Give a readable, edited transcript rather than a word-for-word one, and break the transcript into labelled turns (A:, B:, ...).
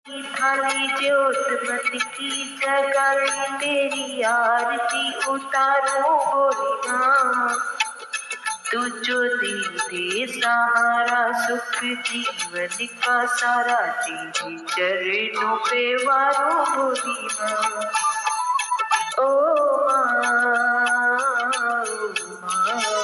A: थाली ज्योत की जगाई तेरी आरती उतारो बोली माँ। तू जो दे सहारा सुख जीवन का सारा तेरे चरणों पे वारो बोली माँ। ओ माँ, ओ माँ।